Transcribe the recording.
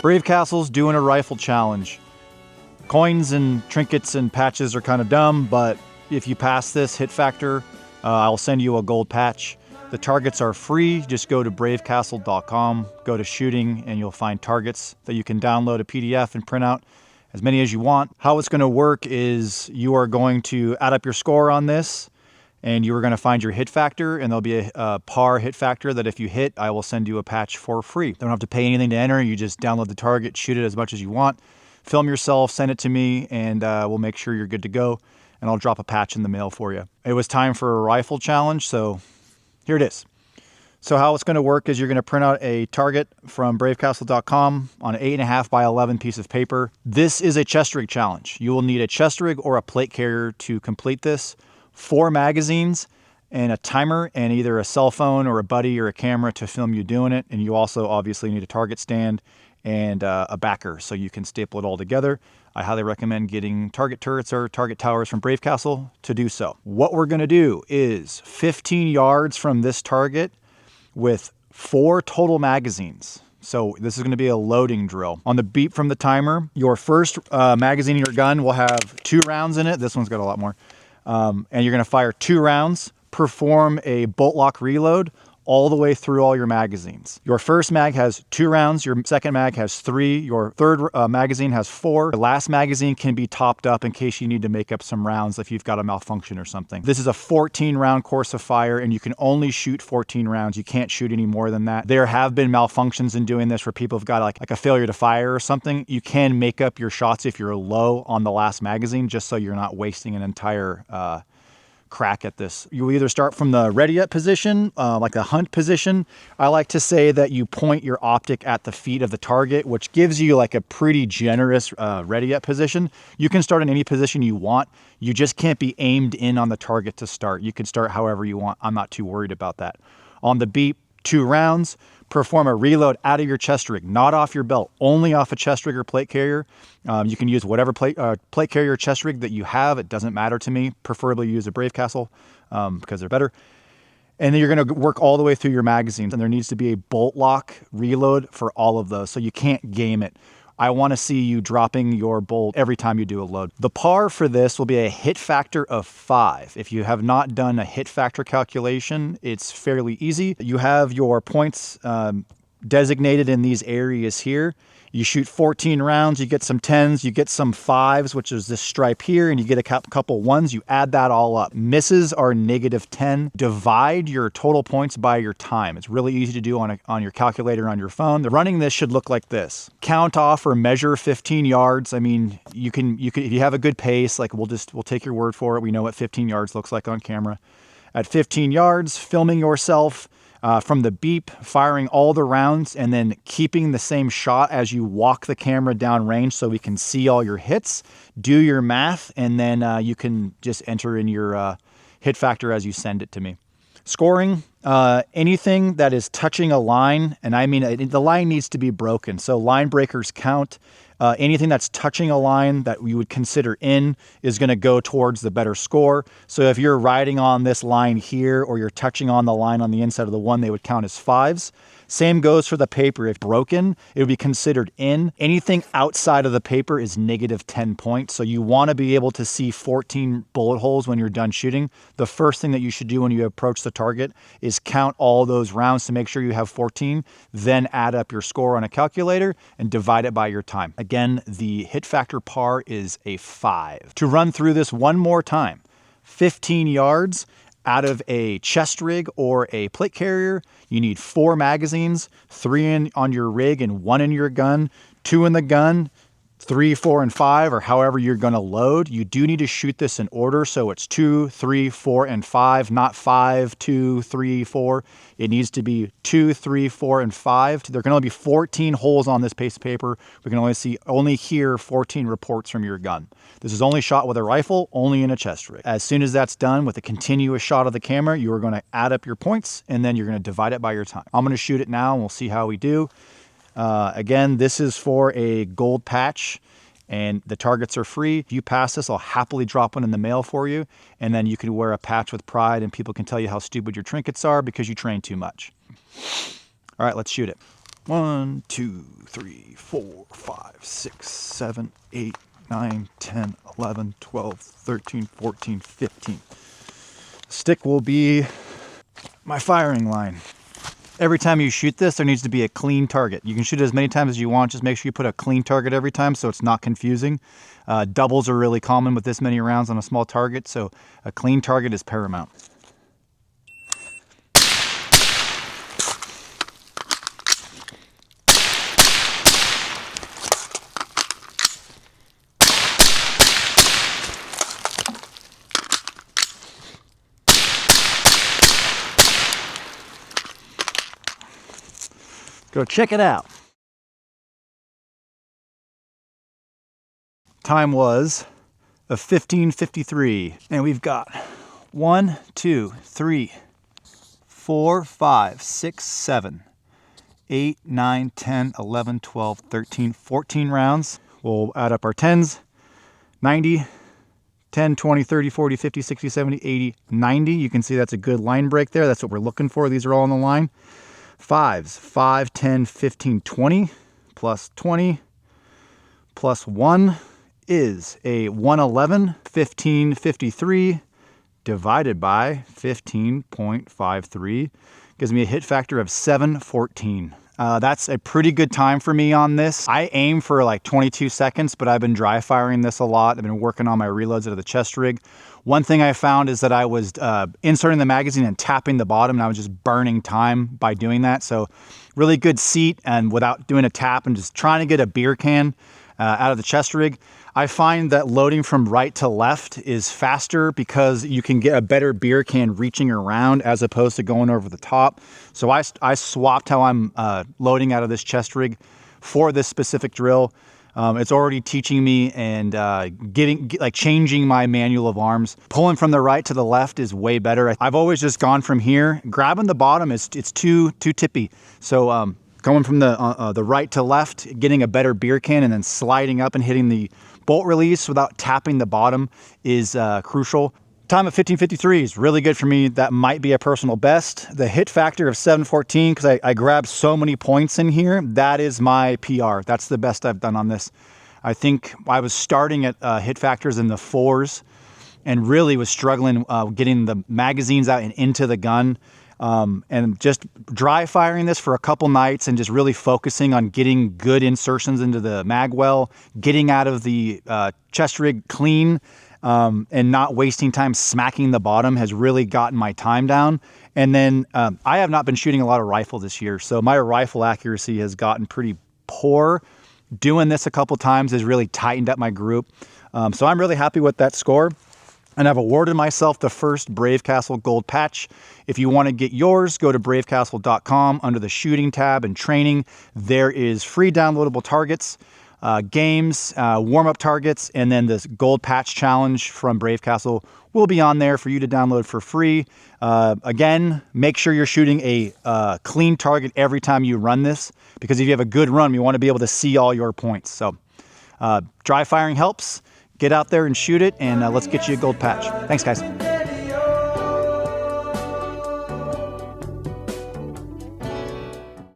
Brave Castle's doing a rifle challenge. Coins and trinkets and patches are kind of dumb, but if you pass this hit factor, I'll send you a gold patch. The targets are free. Just go to bravecastle.com, go to shooting, and you'll find targets that you can download a PDF and print out as many as you want. How it's going to work is you are going to add up your score on this, and you are going to find your hit factor, and there'll be a par hit factor that if you hit, I will send you a patch for free. You don't have to pay anything to enter. You just download the target, shoot it as much as you want, film yourself, send it to me, and we'll make sure you're good to go, and I'll drop a patch in the mail for you. It was time for a rifle challenge, so here it is. So how it's going to work is you're going to print out a target from bravecastle.com on an 8.5 by 11 piece of paper. This is a chest rig challenge. You will need a chest rig or a plate carrier to complete this. 4 magazines and a timer, and either a cell phone or a buddy or a camera to film you doing it. And you also obviously need a target stand and a backer so you can staple it all together. I highly recommend getting target turrets or target towers from Brave Castle to do so. What we're going to do is 15 yards from this target with 4 total magazines. So this is going to be a loading drill. On the beep from the timer, your first magazine in your gun will have 2 rounds in it. This one's got a lot more. And you're going to fire 2 rounds, perform a bolt lock reload all the way through all your magazines. Your first mag has 2 rounds, your second mag has 3, your third magazine has 4. The last magazine can be topped up in case you need to make up some rounds if you've got a malfunction or something. This is a 14 round course of fire, and you can only shoot 14 rounds. You can't shoot any more than that. There have been malfunctions in doing this where people have got like a failure to fire or something. You can make up your shots if you're low on the last magazine, just so you're not wasting an entire crack at this. You either start from the ready up position, like the hunt position. I like to say that you point your optic at the feet of the target, which gives you like a pretty generous ready up position. You can start in any position you want. You just can't be aimed in on the target to start. You can start however you want. I'm not too worried about that. On the beep, 2 rounds, perform a reload out of your chest rig, not off your belt, only off a chest rig or plate carrier. You can use whatever plate carrier or chest rig that you have. It doesn't matter to me. Preferably use a Brave Castle because they're better. And then you're going to work all the way through your magazines, and there needs to be a bolt lock reload for all of those, so you can't game it. I want to see you dropping your bolt every time you do a load. The par for this will be a hit factor of 5. If you have not done a hit factor calculation, it's fairly easy. You have your points designated in these areas here. You shoot 14 rounds, you get some 10s, you get some 5s, which is this stripe here, and you get a couple 1s. You add that all up. Misses are -10. Divide your total points by your time. It's really easy to do on your calculator on your phone. The running this should look like this. Count off or measure 15 yards. I mean, you can if you have a good pace, like we'll take your word for it. We know what 15 yards looks like on camera. At 15 yards, filming yourself from the beep, firing all the rounds, and then keeping the same shot as you walk the camera down range so we can see all your hits. Do your math, and then you can just enter in your hit factor as you send it to me. Scoring, anything that is touching a line, and I mean the line needs to be broken, so line breakers count. Anything that's touching a line that we would consider in is going to go towards the better score. So if you're riding on this line here, or you're touching on the line on the inside of the 1, they would count as 5s. Same goes for the paper. If broken, it would be considered in. Anything outside of the paper is -10 points. So you want to be able to see 14 bullet holes when you're done shooting. The first thing that you should do when you approach the target is count all those rounds to make sure you have 14, then add up your score on a calculator and divide it by your time. Again, the hit factor par is a 5. To run through this one more time, 15 yards out of a chest rig or a plate carrier, you need 4 magazines, 3 on your rig and 1 in your gun, 2 in the gun, 3, 4, and 5, or however you're going to load. You do need to shoot this in order, so it's 2, 3, 4, and 5, not 5, 2, 3, 4. It needs to be 2, 3, 4, and 5. There can only be 14 holes on this piece of paper. We can only hear 14 reports from your gun. This is only shot with a rifle, only in a chest rig. As soon as that's done with a continuous shot of the camera, you are going to add up your points, and then you're going to divide it by your time. I'm going to shoot it now, and we'll see how we do. Again, this is for a gold patch, and the targets are free. If you pass this, I'll happily drop one in the mail for you, and then you can wear a patch with pride, and people can tell you how stupid your trinkets are because you train too much. All right, let's shoot it. 1, 2, 3, 4, 5, 6, 7, 8, 9, 10, 11, 12, 13, 14, 15. Stick will be my firing line. Every time you shoot this, there needs to be a clean target. You can shoot it as many times as you want. Just make sure you put a clean target every time so it's not confusing. Doubles are really common with this many rounds on a small target, so a clean target is paramount. Go check it out. Time was a 15:53, and we've got 1, 2, 3, 4, 5, 6, 7, 8, 9, 10, 11, 12, 13, 14 rounds. We'll add up our 10s, 90, 10, 20, 30, 40, 50, 60, 70, 80, 90. You can see that's a good line break there. That's what we're looking for. These are all on the line. 5s, 5, 10, 15, 20, plus 20, plus 1 is a 111. 1553 divided by 15.53 gives me a hit factor of 714. That's a pretty good time for me on this. I aim for like 22 seconds, but I've been dry firing this a lot. I've been working on my reloads out of the chest rig. One thing I found is that I was inserting the magazine and tapping the bottom, and I was just burning time by doing that. So really good seat, and without doing a tap and just trying to get a beer can out of the chest rig. I find that loading from right to left is faster because you can get a better beer can reaching around as opposed to going over the top. So I swapped how I'm loading out of this chest rig for this specific drill. It's already teaching me and changing my manual of arms. Pulling from the right to the left is way better. I've always just gone from here. Grabbing the bottom it's too tippy. So going from the right to left, getting a better beer can, and then sliding up and hitting the bolt release without tapping the bottom is crucial. Time of 15:53 is really good for me. That might be a personal best. The hit factor of 714, because I grabbed so many points in here, that is my PR. That's the best I've done on this. I think I was starting at hit factors in the 4s and really was struggling getting the magazines out and into the gun. And just dry firing this for a couple nights and just really focusing on getting good insertions into the mag well, getting out of the chest rig clean, and not wasting time smacking the bottom has really gotten my time down. And then I have not been shooting a lot of rifle this year, so my rifle accuracy has gotten pretty poor. Doing this a couple times has really tightened up my group. So I'm really happy with that score. And I've awarded myself the first Brave Castle Gold Patch. If you want to get yours, go to bravecastle.com under the shooting tab and training. There is free downloadable targets, games, warm-up targets, and then this Gold Patch Challenge from Brave Castle will be on there for you to download for free. Again, make sure you're shooting a clean target every time you run this, because if you have a good run, you want to be able to see all your points. So dry firing helps. Get out there and shoot it, and let's get you a gold patch. Thanks, guys.